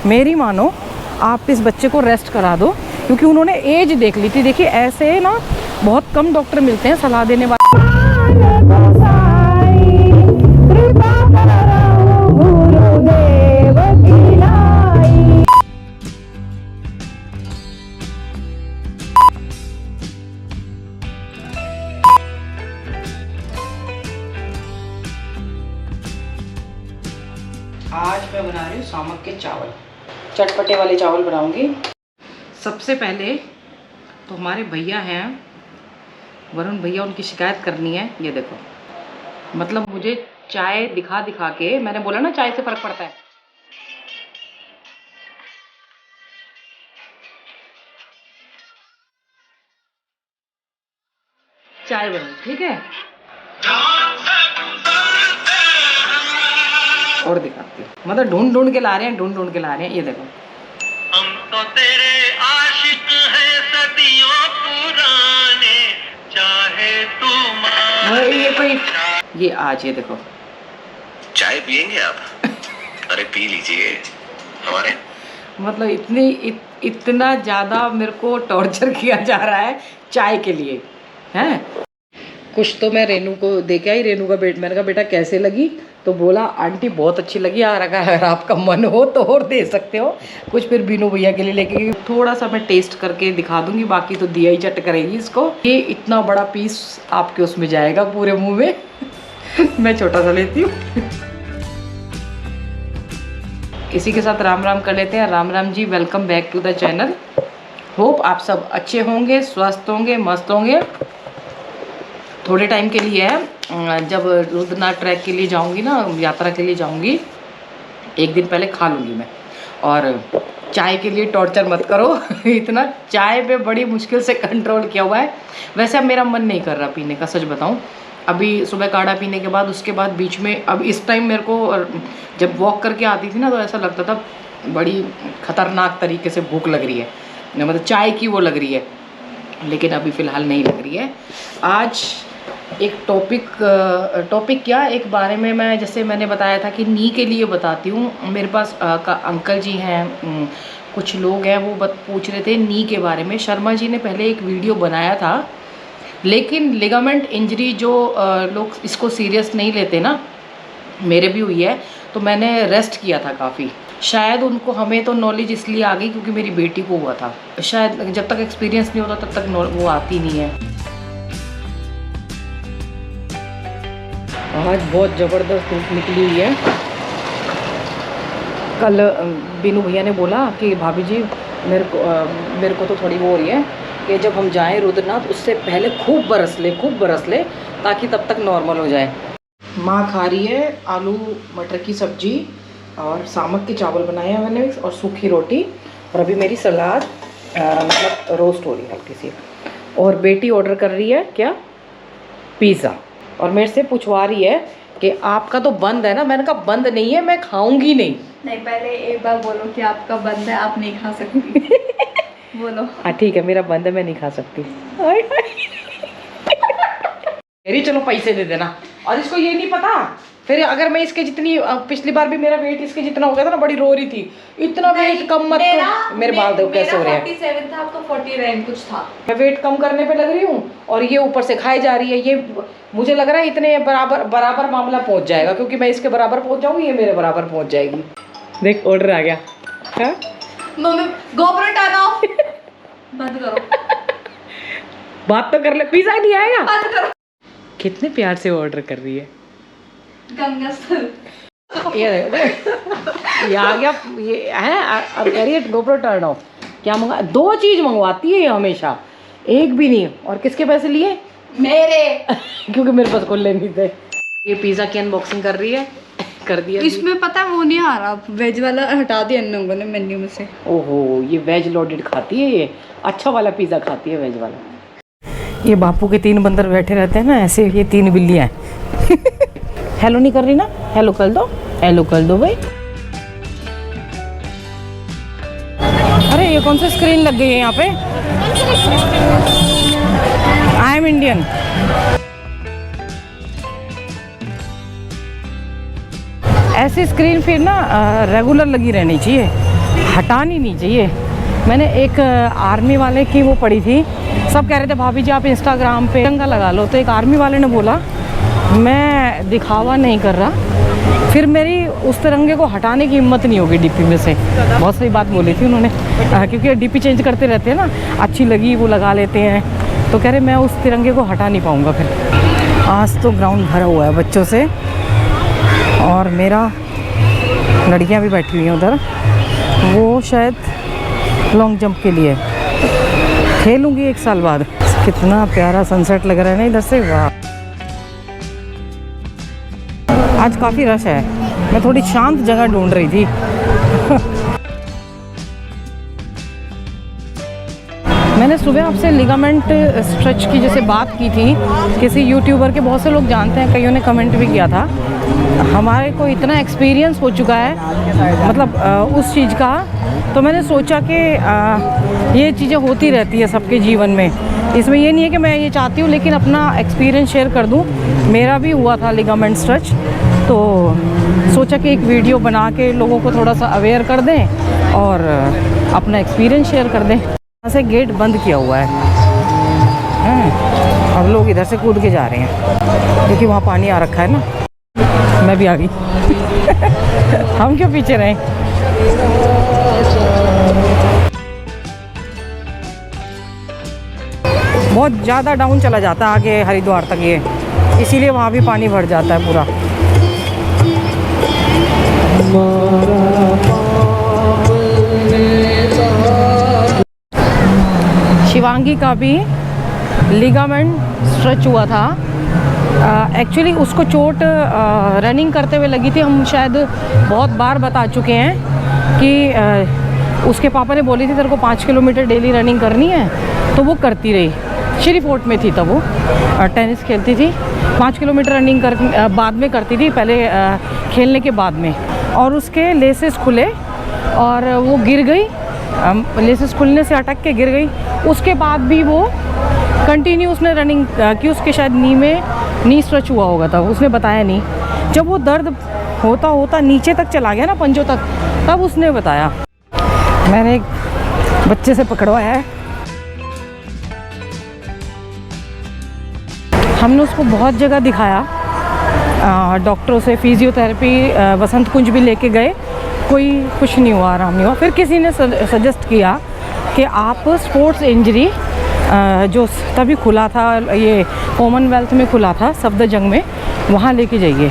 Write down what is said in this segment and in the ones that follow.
मेरी मानो, आप इस बच्चे को रेस्ट करा दो, क्योंकि उन्होंने एज देख ली थी। देखिए ऐसे ना बहुत कम डॉक्टर मिलते हैं सलाह देने वाले। आज मैं बना रही हूँ सामक के चावल, चटपटे वाले चावल बनाऊंगी। सबसे पहले तो हमारे भैया हैं वरुण भैया, उनकी शिकायत करनी है। ये देखो, मतलब मुझे चाय दिखा दिखा के, मैंने बोला ना चाय से फर्क पड़ता है। चाय बना, ठीक है, और दिखाती हूँ। मतलब ढूंढ ढूंढ के ला रहे हैं, ढूंढ ढूंढ के ला रहे हैं। ये देखो, हम तो तेरे आशिक हैं सदियों पुराने, चाहे तू ये कोई, ये आज ये देखो, चाय पियेंगे आप? अरे पी लीजिए हमारे। मतलब इतना ज़्यादा मेरे को टॉर्चर किया जा रहा है चाय के लिए, हैं। कुछ तो मैं रेनू को देखे आई, रेनू का मैंने कहा बेटा कैसे लगी, तो बोला आंटी बहुत अच्छी लगी। आ रखा है, अगर आपका मन हो तो और दे सकते हो कुछ। फिर बीनू भैया के लिए लेके थोड़ा सा मैं टेस्ट करके दिखा दूंगी, बाकी तो दिया ही चट करेगी इसको। ये इतना बड़ा पीस आपके उसमें जाएगा पूरे मुंह में मैं छोटा सा लेती हूँ। इसी के साथ राम राम कर लेते हैं। Ram Ram ji, welcome back to the channel. Hope आप सब अच्छे होंगे, स्वस्थ होंगे, मस्त होंगे। थोड़े टाइम के लिए है, जब रुद्रनाथ ट्रैक के लिए जाऊंगी ना, यात्रा के लिए जाऊंगी, एक दिन पहले खा लूँगी मैं। और चाय के लिए टॉर्चर मत करो इतना चाय पे बड़ी मुश्किल से कंट्रोल किया हुआ है। वैसे अब मेरा मन नहीं कर रहा पीने का, सच बताऊं। अभी सुबह काढ़ा पीने के बाद, उसके बाद बीच में, अब इस टाइम मेरे को जब वॉक करके आती थी ना, तो ऐसा लगता था बड़ी ख़तरनाक तरीके से भूख लग रही है, मतलब चाय की वो लग रही है, लेकिन अभी फ़िलहाल नहीं लग रही है। आज एक टॉपिक क्या, एक बारे में मैं, जैसे मैंने बताया था कि नी के लिए बताती हूँ। मेरे पास अंकल जी हैं, कुछ लोग हैं, वो पूछ रहे थे नी के बारे में। शर्मा जी ने पहले एक वीडियो बनाया था, लेकिन लिगामेंट इंजरी जो लोग इसको सीरियस नहीं लेते ना, मेरे भी हुई है, तो मैंने रेस्ट किया था काफ़ी। शायद उनको, हमें तो नॉलेज इसलिए आ गई क्योंकि मेरी बेटी को हुआ था। शायद जब तक एक्सपीरियंस नहीं होता तब तक वो आती नहीं है। आज बहुत ज़बरदस्त धूप निकली हुई है। कल बीनू भैया ने बोला कि भाभी जी मेरे को तो थोड़ी वो हो रही है कि जब हम जाएं रुद्रनाथ, उससे पहले खूब बरस ले ताकि तब तक नॉर्मल हो जाए। माँ खा रही है आलू मटर की सब्जी और सामक के चावल बनाए हैं मैंने, और सूखी रोटी, और अभी मेरी सलाद मतलब रोस्ट हो रही है हल्की सी। और बेटी ऑर्डर कर रही है क्या, पिज़्ज़ा, और मेरे से पूछवा रही है कि आपका तो बंद है ना। मैंने कहा बंद नहीं है, मैं खाऊंगी नहीं। पहले एक बार बोलो कि आपका बंद है, आप नहीं खा सकती बोलो। हाँ ठीक है, मेरा बंद है, मैं नहीं खा सकती। अरे चलो पैसे दे देना। और इसको ये नहीं पता, फिर अगर मैं इसके जितनी, पिछली बार भी मेरा वेट इसके जितना हो गया था ना, बड़ी रो रही थी, इतना वेट कम मत कर। मेरे बाल देखो कैसे हो रहे हैं। 47 था, आपका 49 कुछ था। मैं वेट कम करने पे लग रही हूँ, और ये ऊपर से खाई जा रही है। ये मुझे लग रहा है इतने बराबर मामला पहुँच जाएगा, क्योंकि मैं इसके बराबर पहुँच जाऊँगी, ये मेरे बराबर पहुँच जाएगी। देख ऑर्डर आ गया। मम्मी गोबर टर्न ऑफ बंद करो बात तो कर ले, पिज़्ज़ा नहीं आएगा। बंद करो। कितने प्यार से ऑर्डर कर रही है। गंगा स्थल ये आ गया, ये है। अब कह रही है गोप्रो टर्न ऑफ। क्या मंगा, 2 चीज़ मंगवाती है ये हमेशा, एक भी नहीं। और किसके पैसे लिए? मेरे क्योंकि मेरे पास खुले नहीं थे। ये पिज़्ज़ा की अनबॉक्सिंग कर रही है, कर दिया। इसमें पता है वो नहीं आ रहा, वेज वाला हटा दिया इन लोगों ने मेन्यू में से। ओहो, ये वेज लोडेड खाती है, ये अच्छा वाला पिज़्ज़ा खाती है, वेज वाला। ये बापू के 3 बंदर बैठे रहते हैं ना, ऐसे ये 3 बिल्लियाँ हैं हेलो नहीं कर रही ना, हेलो कर दो, हेलो कर दो भाई। अरे ये कौन सी स्क्रीन लग गई है यहाँ पे? I am Indian. ऐसी स्क्रीन फिर ना रेगुलर लगी रहनी चाहिए। हटानी नहीं चाहिए। मैंने एक आर्मी वाले की वो पढ़ी थी, सब कह रहे थे भाभी जी आप इंस्टाग्राम पे तिरंगा लगा लो, तो एक आर्मी वाले ने बोला मैं दिखावा नहीं कर रहा, फिर मेरी उस तिरंगे को हटाने की हिम्मत नहीं होगी डीपी में से। बहुत सही बात बोली थी उन्होंने, क्योंकि डीपी चेंज करते रहते हैं ना, अच्छी लगी वो लगा लेते हैं, तो कह रहे मैं उस तिरंगे को हटा नहीं पाऊँगा फिर। आज तो ग्राउंड भरा हुआ है बच्चों से, और मेरा लड़कियाँ भी बैठी हुई हैं उधर, वो शायद लॉन्ग जंप के लिए खेलूँगी 1 साल बाद। कितना प्यारा सनसेट लग रहा है ना इधर से, वाह। आज काफ़ी रश है, मैं थोड़ी शांत जगह ढूंढ रही थी। मैंने सुबह आपसे लिगामेंट स्ट्रेच की जैसे बात की थी, किसी यूट्यूबर के बहुत से लोग जानते हैं, कईयों ने कमेंट भी किया था। हमारे को इतना एक्सपीरियंस हो चुका है मतलब उस चीज़ का, तो मैंने सोचा कि ये चीज़ें होती रहती है सबके जीवन में, इसमें ये नहीं है कि मैं ये चाहती हूँ, लेकिन अपना एक्सपीरियंस शेयर कर दूँ। मेरा भी हुआ था लिगामेंट स्ट्रेच, तो सोचा कि एक वीडियो बना के लोगों को थोड़ा सा अवेयर कर दें और अपना एक्सपीरियंस शेयर कर दें। यहाँ से गेट बंद किया हुआ है, अब लोग इधर से कूद के जा रहे हैं क्योंकि वहाँ पानी आ रखा है ना। मैं भी आ गई हम क्यों पीछे रहे। बहुत ज़्यादा डाउन चला जाता है आगे हरिद्वार तक ये, इसीलिए वहाँ भी पानी भर जाता है पूरा। शिवांगी का भी लिगामेंट स्ट्रेच हुआ था। एक्चुअली उसको चोट रनिंग करते हुए लगी थी। हम शायद बहुत बार बता चुके हैं कि उसके पापा ने बोली थी तेरे को 5 किलोमीटर डेली रनिंग करनी है, तो वो करती रही। श्री फोर्ट में थी तब वो, टेनिस खेलती थी। 5 किलोमीटर रनिंग बाद में करती थी, पहले खेलने के बाद में, और उसके लेसेस खुले और वो गिर गई। लेसेस खुलने से अटक के गिर गई। उसके बाद भी वो कंटिन्यू उसने रनिंग की। उसके शायद नी स्ट्रेच हुआ होगा, तब उसने बताया नहीं। जब वो दर्द होता होता नीचे तक चला गया ना, पंजों तक, तब उसने बताया। मैंने एक बच्चे से पकड़वाया है, हमने उसको बहुत जगह दिखाया, डॉक्टरों से, फिजियोथेरेपी, वसंत कुंज भी लेके गए, कोई कुछ नहीं हुआ, आराम नहीं हुआ। फिर किसी ने सजेस्ट किया कि आप स्पोर्ट्स इंजरी जो तभी खुला था, ये कॉमनवेल्थ में खुला था सफदरजंग में, वहाँ लेके जाइए।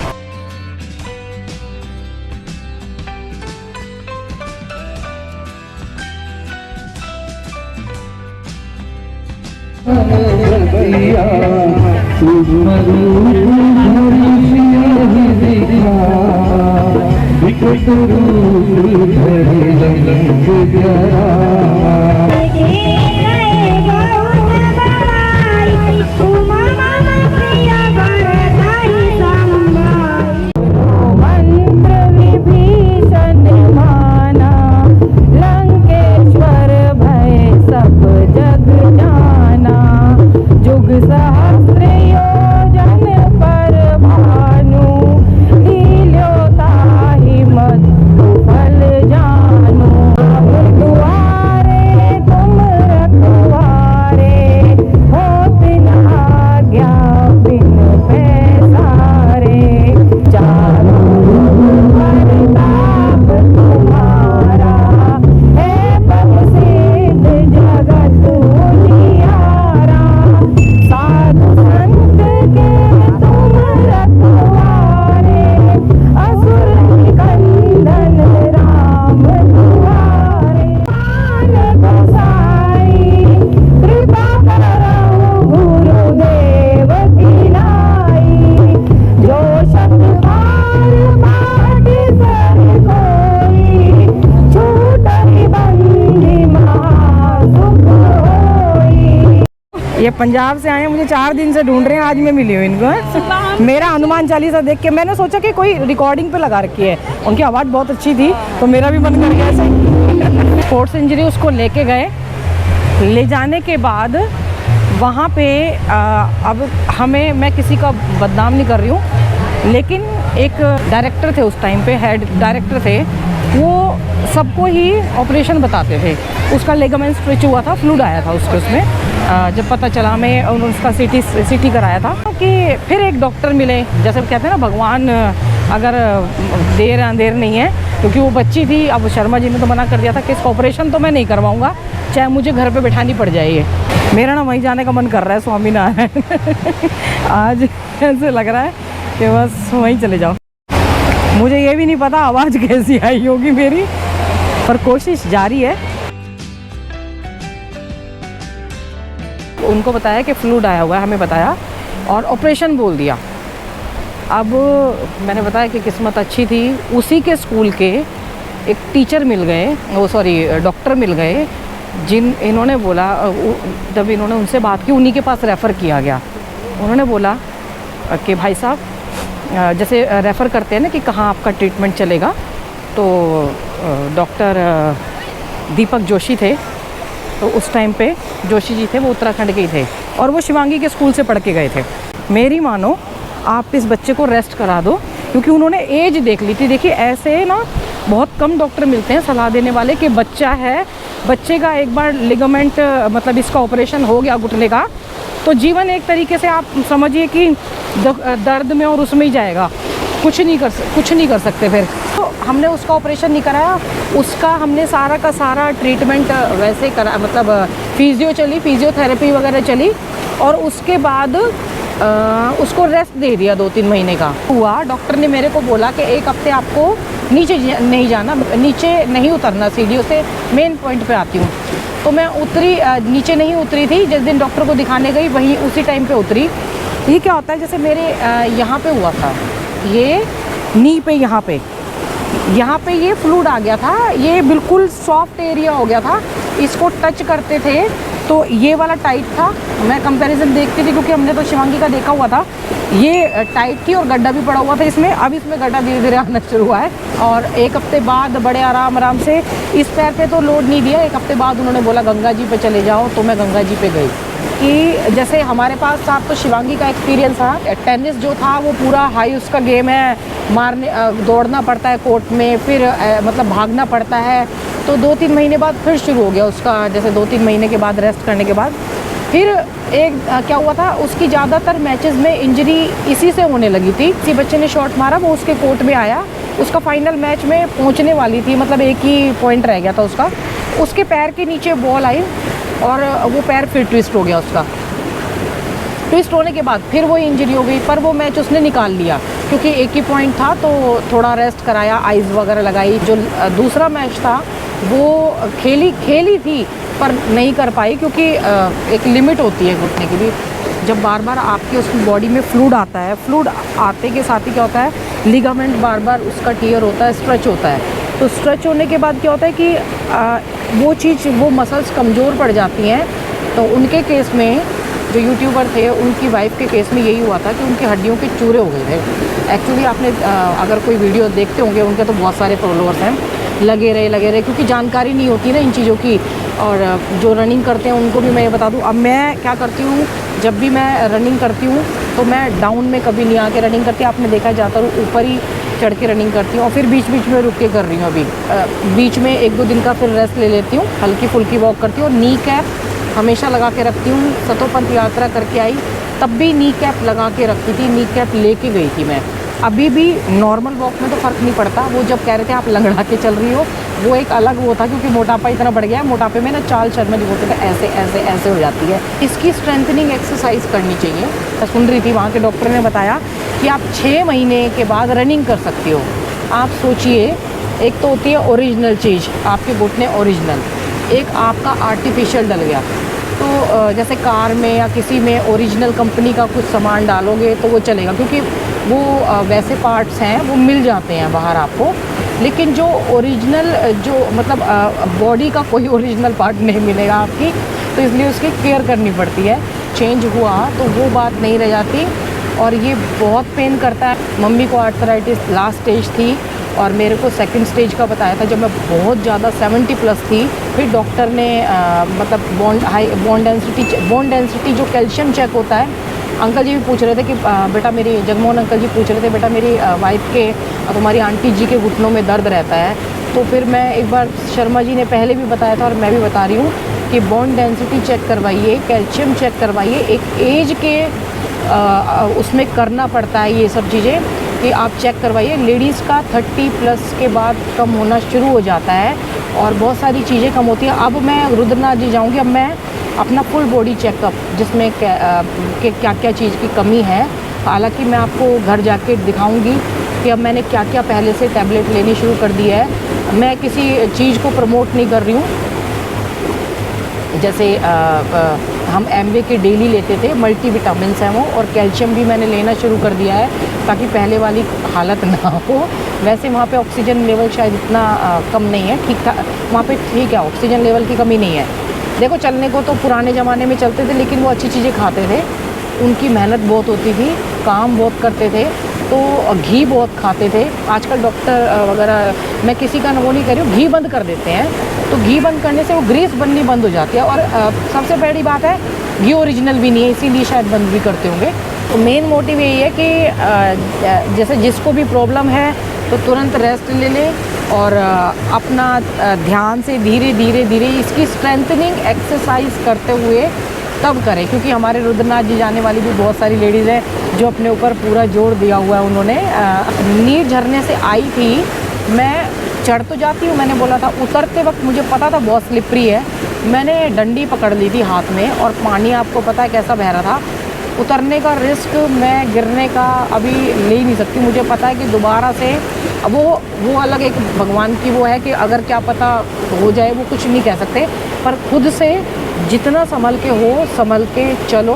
ये पंजाब से आए हैं, मुझे 4 दिन से ढूंढ रहे हैं, आज मैं मिली हूँ इनको। मेरा हनुमान चालीसा देख के मैंने सोचा कि कोई रिकॉर्डिंग पे लगा रखी है, उनकी आवाज़ बहुत अच्छी थी, तो मेरा भी मन कर गया ऐसे। स्पोर्ट्स इंजरी उसको लेके गए, ले जाने के बाद वहाँ पे अब मैं किसी का बदनाम नहीं कर रही हूँ, लेकिन एक डायरेक्टर थे उस टाइम पे, हेड डायरेक्टर थे, वो सबको ही ऑपरेशन बताते थे। उसका लेगामेंट स्ट्रेच हुआ था, फ्लूइड आया था उसमें। जब पता चला हमें, उसका सीटी कराया था कि फिर एक डॉक्टर मिले, जैसे कहते हैं ना भगवान अगर देर अंधेर नहीं है, क्योंकि वो बच्ची थी। अब शर्मा जी ने तो मना कर दिया था कि इसका ऑपरेशन तो मैं नहीं करवाऊँगा, चाहे मुझे घर पे बैठानी पड़ जाए। मेरा ना वहीं जाने का मन कर रहा है स्वामीनारायण। आज ऐसे लग रहा है कि बस वहीं चले जाओ। मुझे ये भी नहीं पता आवाज़ कैसी आई होगी मेरी, पर कोशिश जारी है। उनको बताया कि फ्लूइड आया हुआ है, हमें बताया, और ऑपरेशन बोल दिया। अब मैंने बताया कि किस्मत अच्छी थी, उसी के स्कूल के एक टीचर मिल गए, वो सॉरी डॉक्टर मिल गए, इन्होंने बोला, जब इन्होंने उनसे बात की, उन्हीं के पास रेफ़र किया गया। उन्होंने बोला कि भाई साहब, जैसे रेफ़र करते हैं ना कि कहाँ आपका ट्रीटमेंट चलेगा, तो डॉक्टर दीपक जोशी थे, तो उस टाइम पे जोशी जी थे, वो उत्तराखंड के ही थे, और वो शिवांगी के स्कूल से पढ़ के गए थे। मेरी मानो आप इस बच्चे को रेस्ट करा दो, क्योंकि उन्होंने एज देख ली थी। देखिए ऐसे ना बहुत कम डॉक्टर मिलते हैं सलाह देने वाले कि बच्चा है, बच्चे का एक बार लिगामेंट मतलब इसका ऑपरेशन हो गया घुटने का, तो जीवन एक तरीके से आप समझिए कि दर्द में और उसमें ही जाएगा, कुछ नहीं कर सकते फिर। तो हमने उसका ऑपरेशन नहीं कराया, उसका हमने सारा का सारा ट्रीटमेंट वैसे करा, मतलब फिजियोथेरेपी वगैरह चली, और उसके बाद उसको रेस्ट दे दिया 2-3 महीने का हुआ। डॉक्टर ने मेरे को बोला कि 1 हफ्ते आपको नीचे नहीं जाना, नीचे नहीं उतरना सीढ़ियों से, मेन पॉइंट पे आती हूँ। तो मैं उतरी, नीचे नहीं उतरी थी, जिस दिन डॉक्टर को दिखाने गई वहीं उसी टाइम पे उतरी। ये क्या होता है, जैसे मेरे यहाँ पे हुआ था, ये नी पे यहाँ पे ये फ्लूइड आ गया था, ये बिल्कुल सॉफ्ट एरिया हो गया था, इसको टच करते थे तो ये वाला टाइट था। मैं कंपैरिजन देखती थी क्योंकि हमने तो शिवांगी का देखा हुआ था, ये टाइट थी और गड्ढा भी पड़ा हुआ था इसमें। अब इसमें गड्ढा धीरे धीरे आना शुरू हुआ है, और 1 हफ्ते बाद बड़े आराम से, इस पैर पे तो लोड नहीं दिया। 1 हफ्ते बाद उन्होंने बोला गंगा जी पे चले जाओ, तो मैं गंगा जी पे गई। कि जैसे हमारे पास था, तो शिवांगी का एक्सपीरियंस था, टेनिस जो था वो पूरा हाई उसका गेम है, मारने दौड़ना पड़ता है कोर्ट में, फिर मतलब भागना पड़ता है। तो 2-3 महीने बाद फिर शुरू हो गया उसका, जैसे 2-3 महीने के बाद रेस्ट करने के बाद फिर एक क्या हुआ था, उसकी ज़्यादातर मैचेस में इंजरी इसी से होने लगी थी। किसी बच्चे ने शॉट मारा, वो उसके कोर्ट में आया, उसका फाइनल मैच में पहुंचने वाली थी, मतलब एक ही पॉइंट रह गया था उसका, उसके पैर के नीचे बॉल आई और वो पैर फिर ट्विस्ट हो गया उसका। ट्विस्ट होने के बाद फिर वो इंजरी हो गई, पर वो मैच उसने निकाल लिया क्योंकि एक ही पॉइंट था, तो थोड़ा रेस्ट कराया, आइस वगैरह लगाई। जो दूसरा मैच था वो खेली थी पर नहीं कर पाई, क्योंकि एक लिमिट होती है घुटने की भी। जब बार बार आपके उसकी बॉडी में फ्लूइड आता है, फ्लूइड आते के साथ ही क्या होता है, लिगामेंट बार बार उसका टियर होता है, स्ट्रेच होता है। तो स्ट्रेच होने के बाद क्या होता है कि वो मसल्स कमज़ोर पड़ जाती हैं। तो उनके केस में, जो यूट्यूबर थे, उनकी वाइफ के केस में यही हुआ था कि उनकी हड्डियों के चूरे हो गए थे। एक्चुअली आपने अगर कोई वीडियो देखते होंगे, उनके तो बहुत सारे फॉलोअर्स हैं, लगे रहे, क्योंकि जानकारी नहीं होती ना इन चीज़ों की। और जो रनिंग करते हैं उनको भी मैं ये बता दूं, अब मैं क्या करती हूँ, जब भी मैं रनिंग करती हूँ तो मैं डाउन में कभी नहीं आके रनिंग करती। आपने देखा ज़्यादातर ऊपर ही चढ़ के रनिंग करती हूँ, और फिर बीच में रुक के कर रही हूँ। अभी बीच में 1-2 दिन का फिर रेस्ट ले लेती हूँ, हल्की फुल्की वॉक करती हूँ, और नी कैप हमेशा लगा के रखती हूँ। सतोपंथ यात्रा करके आई तब भी नी कैप लगा के रखती थी, नी कैप लेके गई थी मैं। अभी भी नॉर्मल वॉक में तो फ़र्क नहीं पड़ता। वो जब कह रहे थे आप लंगड़ा के चल रही हो, वो एक अलग वो था, क्योंकि मोटापा इतना बढ़ गया है। मोटापे में ना चाल चलना जो बोलते थे ऐसे हो जाती है। इसकी स्ट्रेंथनिंग एक्सरसाइज करनी चाहिए। मैं सुन रही थी, वहाँ के डॉक्टर ने बताया कि आप 6 महीने के बाद रनिंग कर सकती हो। आप सोचिए, एक तो होती है ओरिजिनल चीज़, आपके घुटने ओरिजिनल, एक आपका आर्टिफिशियल डल गया। तो जैसे कार में या किसी में ओरिजिनल कंपनी का कुछ सामान डालोगे तो वो चलेगा, क्योंकि वो वैसे पार्ट्स हैं वो मिल जाते हैं बाहर आपको। लेकिन जो ओरिजिनल, जो मतलब बॉडी का कोई ओरिजिनल पार्ट नहीं मिलेगा आपकी, तो इसलिए उसकी केयर करनी पड़ती है। चेंज हुआ तो वो बात नहीं रह जाती, और ये बहुत पेन करता है। मम्मी को आर्थराइटिस लास्ट स्टेज थी, और मेरे को 2nd स्टेज का बताया था जब मैं बहुत ज़्यादा 70+ थी। फिर डॉक्टर ने मतलब बोन डेंसिटी जो कैल्शियम चेक होता है, अंकल जी भी पूछ रहे थे कि बेटा जगमोहन अंकल जी पूछ रहे थे, बेटा मेरी वाइफ के, तुम्हारी आंटी जी के घुटनों में दर्द रहता है, तो फिर मैं एक बार, शर्मा जी ने पहले भी बताया था और मैं भी बता रही हूँ कि बोन डेंसिटी चेक करवाइए, कैल्शियम चेक करवाइए। एक एज के उसमें करना पड़ता है ये सब चीज़ें कि आप चेक करवाइए। लेडीज़ का 30 प्लस के बाद कम होना शुरू हो जाता है और बहुत सारी चीज़ें कम होती हैं। अब मैं रुद्रनाथ जी जाऊँगी, अब मैं अपना फुल बॉडी चेकअप जिसमें क्या क्या चीज़ की कमी है, हालांकि मैं आपको घर जाके दिखाऊंगी कि अब मैंने क्या क्या पहले से टैबलेट लेनी शुरू कर दी है। मैं किसी चीज़ को प्रमोट नहीं कर रही हूँ। जैसे हम एमवे के डेली लेते थे, मल्टी विटामिन्स हैं वो, और कैल्शियम भी मैंने लेना शुरू कर दिया है ताकि पहले वाली हालत ना हो। वैसे वहाँ पे ऑक्सीजन लेवल शायद इतना कम नहीं है, ठीक ठाक वहाँ पे ठीक है, ऑक्सीजन लेवल की कमी नहीं है। देखो चलने को तो पुराने ज़माने में चलते थे, लेकिन वो अच्छी चीज़ें खाते थे, उनकी मेहनत बहुत होती थी, काम बहुत करते थे, तो घी बहुत खाते थे। आजकल डॉक्टर वगैरह, मैं किसी का वो नहीं कर रही हूँ, घी बंद कर देते हैं, तो घी बंद करने से वो ग्रीस बननी बंद हो जाती है। और सबसे बड़ी बात है, घी ओरिजिनल भी नहीं है, इसीलिए शायद बंद भी करते होंगे। तो मेन मोटिव यही है कि जैसे जिसको भी प्रॉब्लम है तो तुरंत रेस्ट ले लें और अपना ध्यान से धीरे धीरे धीरे इसकी स्ट्रेंथनिंग एक्सरसाइज करते हुए तब करें, क्योंकि हमारे रुद्रनाथ जी जाने वाली भी बहुत सारी लेडीज़ हैं जो अपने ऊपर पूरा जोर दिया हुआ है उन्होंने। नीर झरने से आई थी, मैं चढ़ तो जाती हूँ, मैंने बोला था, उतरते वक्त मुझे पता था बहुत स्लिपरी है, मैंने डंडी पकड़ ली थी हाथ में और पानी आपको पता है कैसा बह रहा था। उतरने का रिस्क, मैं गिरने का अभी ले ही नहीं सकती, मुझे पता है कि दोबारा से वो अलग एक भगवान की वो है कि अगर क्या पता हो जाए, वो कुछ नहीं कह सकते, पर खुद से जितना संभल के हो संभल के चलो।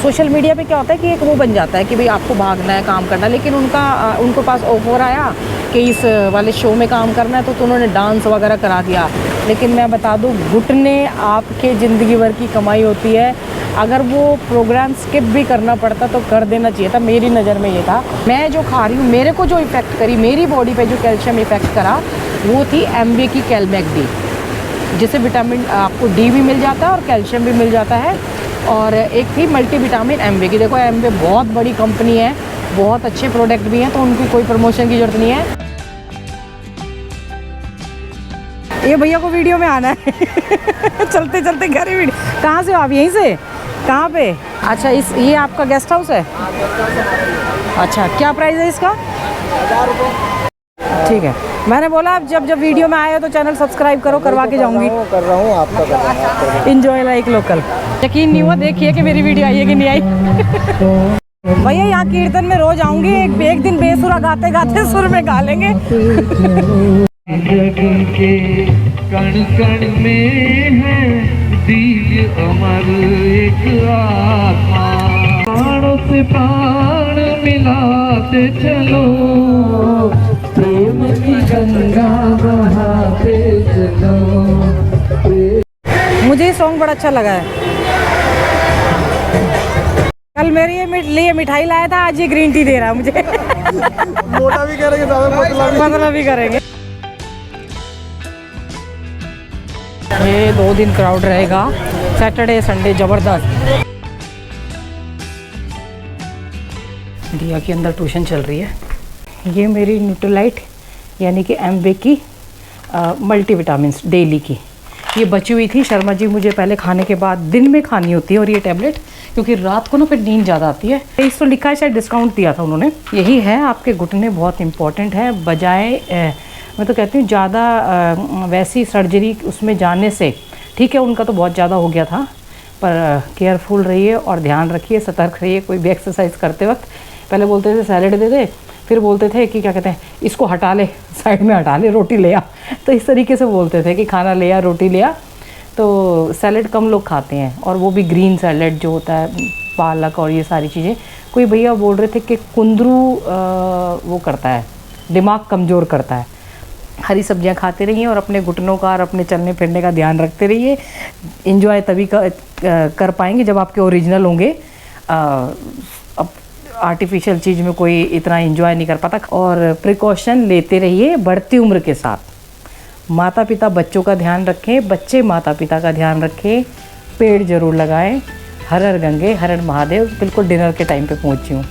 सोशल मीडिया पे क्या होता है कि एक वो बन जाता है कि भाई आपको भागना है, काम करना है, लेकिन उनको पास ऑफर आया कि इस वाले शो में काम करना है, तो उन्होंने डांस वगैरह करा दिया। लेकिन मैं बता दूं, घुटने आपके ज़िंदगी भर की कमाई होती है, अगर वो प्रोग्राम स्किप भी करना पड़ता तो कर देना चाहिए था। मेरी नज़र में ये था, मैं जो खा रही हूँ, मेरे को जो इफ़ेक्ट करी, मेरी बॉडी पे जो कैल्शियम इफ़ेक्ट करा, वो थी एमवे की कैलमैक डी, जिससे विटामिन आपको डी भी मिल जाता है और कैल्शियम भी मिल जाता है। और एक थी मल्टी विटामिन एमवे की। देखो एमवे बहुत बड़ी कंपनी है, बहुत अच्छे प्रोडक्ट भी हैं, तो उनकी कोई प्रमोशन की ज़रूरत नहीं है। ये भैया को वीडियो में आना है चलते चलते घर ही वीडियो। कहाँ से हो आप? यहीं से? कहाँ पे? अच्छा, ये आपका गेस्ट हाउस है? अच्छा, क्या प्राइस है इसका? 1000 रुपये। ठीक है, मैंने बोला आप जब वीडियो में आए हो तो चैनल सब्सक्राइब करो, करवा के जाऊंगी। कर रहा हूँ, आपका कर रहा हूँ। Enjoy like local. यकीन नहीं हुआ, देखिए कि मेरी वीडियो आई है कि नहीं आई भैया यहाँ कीर्तन में रोज आऊंगी, एक दिन बेसुरा गाते गाते सुर में गा लेंगे के कण कण में है दिल अमर एक आत्मा, प्राणों से प्राण मिलाते चलो, प्रेम की गंगा बहाते चलो। मुझे ये सॉन्ग बड़ा अच्छा लगा है। कल मेरे लिए मिठाई लाया था, आज ये ग्रीन टी दे रहा है मुझे मोटा भी करेंगे, पतला भी करेंगे। ये 2 दिन क्राउड रहेगा, सैटरडे संडे ज़बरदस्त। दिया के अंदर ट्यूशन चल रही है। ये मेरी न्यूट्रोलाइट यानी कि एमवे की मल्टी विटामिन्स डेली की, ये बची हुई थी। शर्मा जी मुझे पहले खाने के बाद दिन में खानी होती है और ये टैबलेट, क्योंकि रात को ना फिर नींद ज़्यादा आती है। इस तो लिखा है, शायद डिस्काउंट दिया था उन्होंने। यही है, आपके घुटने बहुत इंपॉर्टेंट है, बजाय मैं तो कहती हूँ ज़्यादा वैसी सर्जरी उसमें जाने से। ठीक है, उनका तो बहुत ज़्यादा हो गया था, पर केयरफुल रहिए और ध्यान रखिए, सतर्क रहिए। कोई भी एक्सरसाइज करते वक्त पहले बोलते थे सैलेड दे दे, फिर बोलते थे कि क्या कहते हैं, इसको हटा ले, साइड में हटा ले, रोटी ले आ। तो इस तरीके से बोलते थे कि खाना ले आ, रोटी ले आ। तो सैलेड कम लोग खाते हैं, और वो भी ग्रीन सैलेड जो होता है, पालक और ये सारी चीज़ें। कोई भैया बोल रहे थे कि कुंदरू वो करता है, दिमाग कमज़ोर करता है। हरी सब्जियां खाते रहिए और अपने घुटनों का और अपने चलने फिरने का ध्यान रखते रहिए। इंजॉय तभी कर पाएंगे जब आपके ओरिजिनल होंगे। अब आर्टिफिशियल चीज़ में कोई इतना इंजॉय नहीं कर पाता। और प्रिकॉशन लेते रहिए बढ़ती उम्र के साथ। माता पिता बच्चों का ध्यान रखें, बच्चे माता पिता का ध्यान रखें, पेड़ ज़रूर लगाएं। हर हर गंगे, हर हर महादेव। बिल्कुल डिनर के टाइम पे पहुंची हूँ।